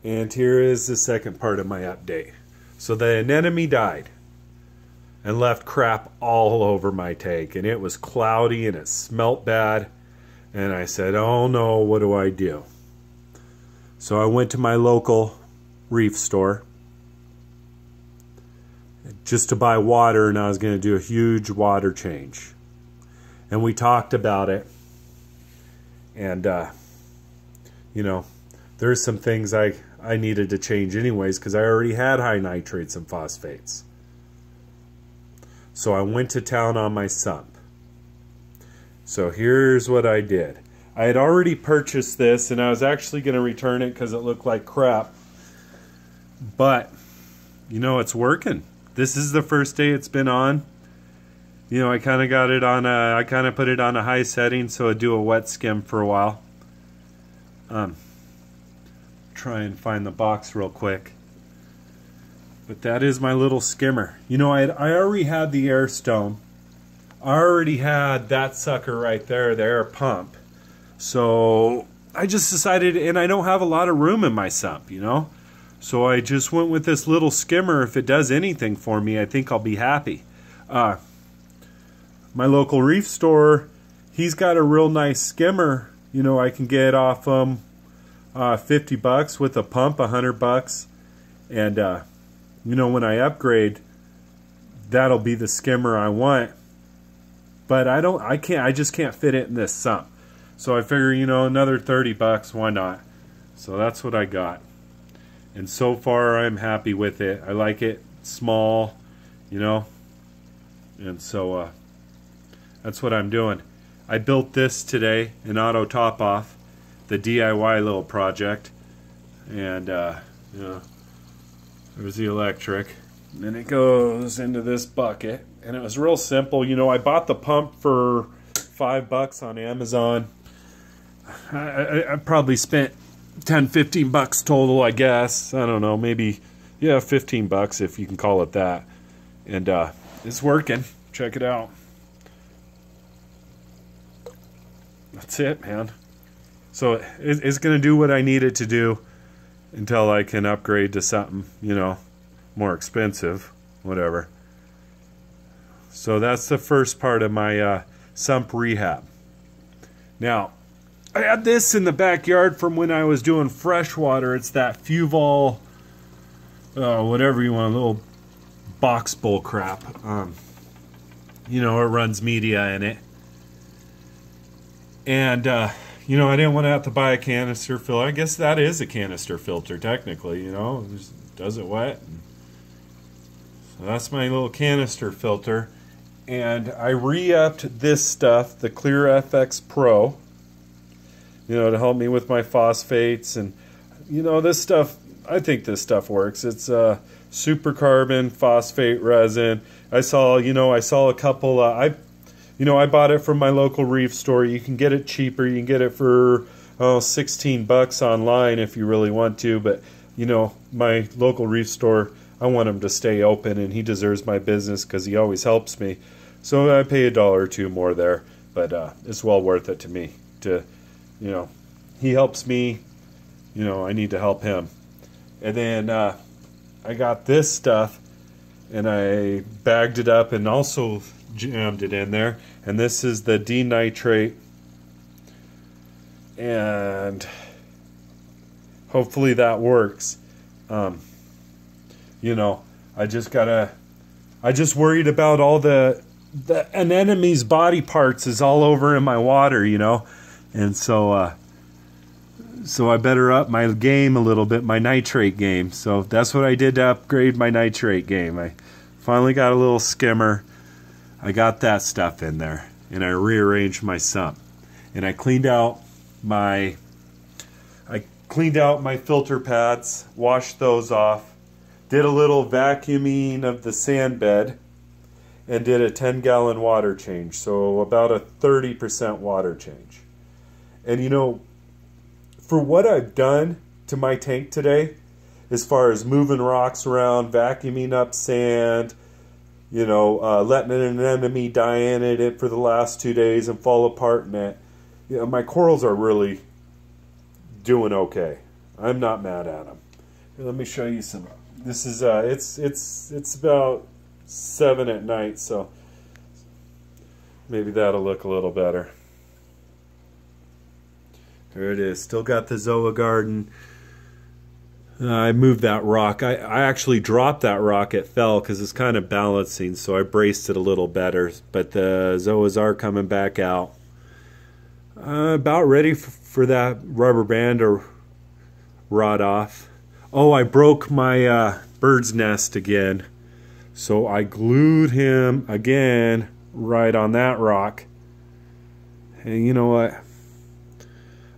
And here is the second part of my update. So the anemone died and left crap all over my tank, and it was cloudy and it smelt bad, and I said, oh no, what do I do? So I went to my local reef store just to buy water, and I was going to do a huge water change. And we talked about it, and you know, there's some things I needed to change anyways, because I already had high nitrates and phosphates. So I went to town on my sump. So here's what I did. I had already purchased this, and I was actually going to return it because it looked like crap. But, you know, it's working. This is the first day it's been on. You know, I kind of got it on I kind of put it on a high setting so I'd do a wet skim for a while. Try and find the box real quick. But that is my little skimmer. You know, I already had the air stone. I already had that sucker right there, the air pump. So I just decided, and I don't have a lot of room in my sump, you know. So I just went with this little skimmer. If it does anything for me, I think I'll be happy. My local reef store, he's got a real nice skimmer. You know, I can get off $50 with a pump, $100, and you know, when I upgrade, that'll be the skimmer I want. But I just can't fit it in this sump. So I figure, you know, another $30, why not? So that's what I got. And so far I'm happy with it. I like it small, you know. And so that's what I'm doing. I built this today, an auto top off, the DIY little project. And you know, there's the electric. And then it goes into this bucket. And it was real simple. You know, I bought the pump for $5 on Amazon. I probably spent $10-15 total, I guess. I don't know, maybe, yeah, $15 if you can call it that. And it's working. Check it out. That's it, man. So it's going to do what I need it to do until I can upgrade to something, you know, more expensive, whatever. So that's the first part of my sump rehab. Now, I had this in the backyard from when I was doing freshwater. It's that Fuval, whatever you want, a little box bowl crap. You know, it runs media in it. And, you know, I didn't want to have to buy a canister filter. I guess that is a canister filter, technically, you know. It just does it wet. So that's my little canister filter. And I re-upped this stuff, the Clear FX Pro, you know, to help me with my phosphates. And, you know, this stuff, I think this stuff works. It's super carbon phosphate resin. I saw a couple, you know, I bought it from my local reef store. You can get it cheaper. You can get it for $16 online if you really want to. But, you know, my local reef store, I want him to stay open, and he deserves my business because he always helps me. So I pay $1 or $2 more there, but it's well worth it to me. To, you know, he helps me. You know, I need to help him. And then I got this stuff, and I bagged it up and also jammed it in there. And this is the denitrate, and hopefully that works. You know, I just worried about all the anemone's body parts is all over in my water, you know, and so I better up my game a little bit, my nitrate game. So that's what I did to upgrade my nitrate game. I finally got a little skimmer. I got that stuff in there, and I rearranged my sump, and I cleaned out my filter pads, washed those off, did a little vacuuming of the sand bed, and did a 10-gallon water change, so about a 30% water change. And you know, for what I've done to my tank today, as far as moving rocks around, vacuuming up sand, you know, letting an anemone die in it for the last 2 days and fall apart in it, you know, my corals are really doing okay. I'm not mad at them. Let me show you some. This is it's about 7 at night, so maybe that'll look a little better. There it is. Still got the Zoa garden. I moved that rock. I actually dropped that rock. It fell because it's kind of balancing, so I braced it a little better. But the Zoas are coming back out. About ready for that rubber band to rot off. Oh, I broke my bird's nest again. So I glued him again right on that rock. And you know what?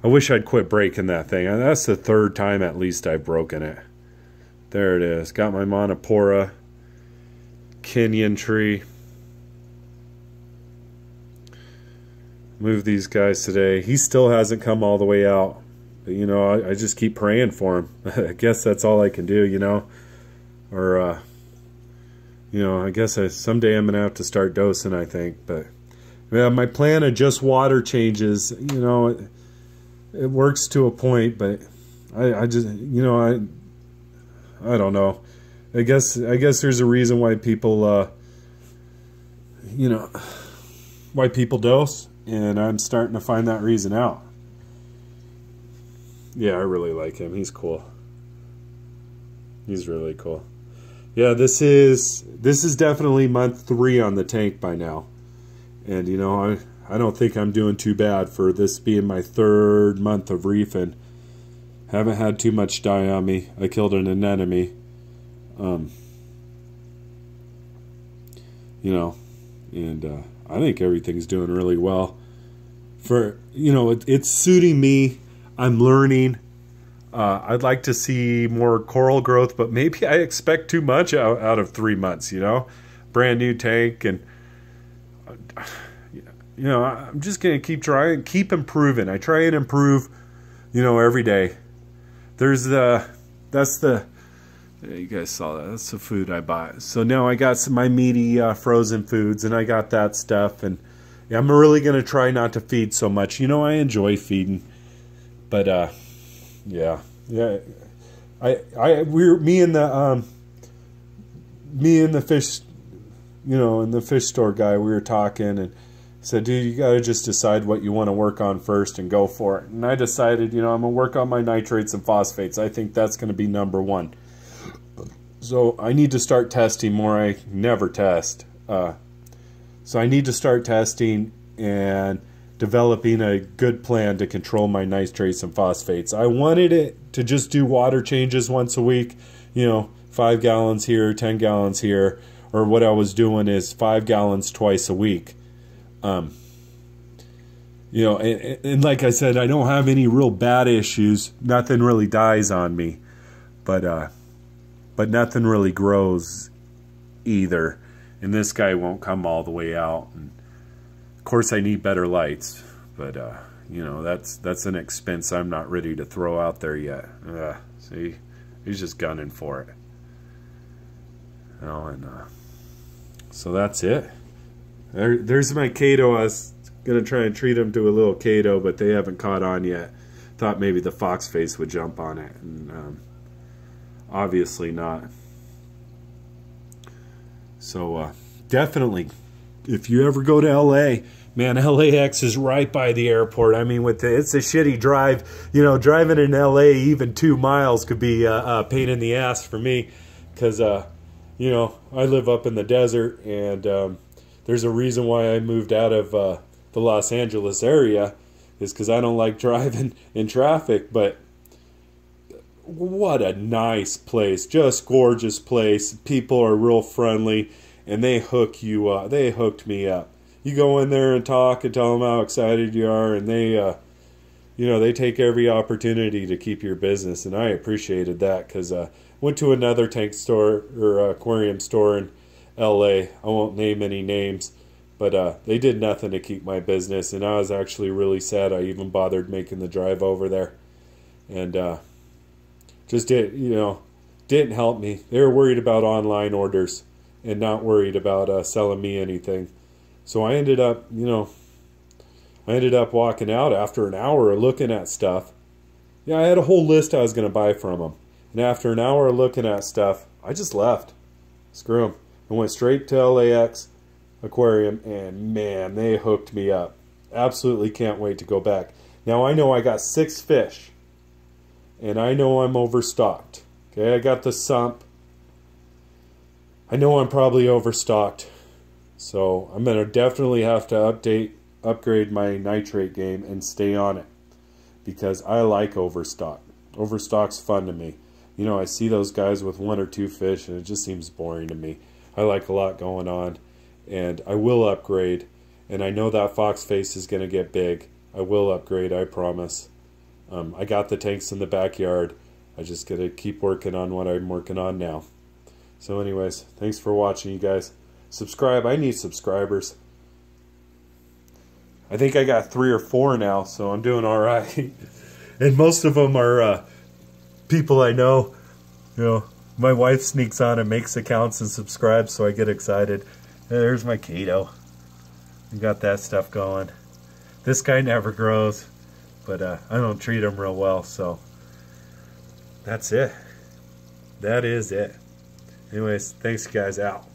I wish I'd quit breaking that thing. That's the 3rd time at least I've broken it. There it is. Got my Monopora Kenyan tree. Moved these guys today. He still hasn't come all the way out. But, you know, I just keep praying for him. I guess that's all I can do, you know. Or, you know, I guess someday I'm going to have to start dosing, I think. But yeah, my plan of just water changes, you know, it works to a point, but I just, you know, I don't know. I guess there's a reason why people, you know, why people dose, and I'm starting to find that reason out. Yeah, I really like him. He's cool. He's really cool. Yeah, this is definitely month 3 on the tank by now. And you know, I don't think I'm doing too bad for this being my 3rd month of reefing. Haven't had too much die on me. I killed an anemone. You know, and I think everything's doing really well. For, you know, it's suiting me. I'm learning. I'd like to see more coral growth, but maybe I expect too much out of 3 months, you know? Brand new tank, and you know, I'm just going to keep trying, keep improving. I try and improve, you know, every day. That's the, you guys saw that. That's the food I bought. So now I got my meaty frozen foods, and I got that stuff. And yeah, I'm really going to try not to feed so much. You know, I enjoy feeding, but yeah. Me and the fish, you know, and the fish store guy, we were talking, and said, dude, you got to just decide what you want to work on first and go for it. And I decided, you know, I'm going to work on my nitrates and phosphates. I think that's going to be #1. So I need to start testing more. I never test. So I need to start testing and developing a good plan to control my nitrates and phosphates. I wanted it to just do water changes once a week, you know, 5 gallons here, 10 gallons here, or what I was doing is 5 gallons twice a week. You know, and like I said, I don't have any real bad issues. Nothing really dies on me, but nothing really grows either. And this guy won't come all the way out. And of course, I need better lights, but you know, that's an expense I'm not ready to throw out there yet. See, he's just gunning for it. You know, and so that's it. There's my Kato. I was gonna try and treat him to a little Kato, but they haven't caught on yet. Thought maybe the fox face would jump on it, and obviously not. So definitely, if you ever go to LA, man, LAX is right by the airport. I mean, it's a shitty drive. You know, driving in LA even 2 miles could be a pain in the ass for me, because you know, I live up in the desert, and there's a reason why I moved out of the Los Angeles area, is because I don't like driving in traffic. But what a nice place, just gorgeous place. People are real friendly, and they hook you up. They hooked me up. You go in there and talk and tell them how excited you are, and they, you know, they take every opportunity to keep your business, and I appreciated that, because went to another tank store or aquarium store in LA. I won't name any names, but they did nothing to keep my business, and I was actually really sad I even bothered making the drive over there. And just didn't help me. They were worried about online orders and not worried about selling me anything. So I ended up, you know, walking out after an hour of looking at stuff. Yeah, I had a whole list I was going to buy from them. And after an hour of looking at stuff, I just left. Screw them. I went straight to LAX Aquarium, and man, they hooked me up. Absolutely can't wait to go back. Now I know I got 6 fish, and I know I'm overstocked. Okay, I got the sump. I know I'm probably overstocked. So I'm going to definitely have to upgrade my nitrate game and stay on it. Because I like overstock. Overstock's fun to me. You know, I see those guys with 1 or 2 fish and it just seems boring to me. I like a lot going on, and I will upgrade. And I know that fox face is going to get big. I will upgrade, I promise. I got the tanks in the backyard. I just got to keep working on what I'm working on now. So anyways, thanks for watching, you guys. Subscribe. I need subscribers. I think I got 3 or 4 now, so I'm doing all right. And most of them are people I know. You know, my wife sneaks on and makes accounts and subscribes, so I get excited. There's my Kato. We got that stuff going. This guy never grows, but I don't treat him real well, so that's it. That is it. Anyways, thanks guys, out.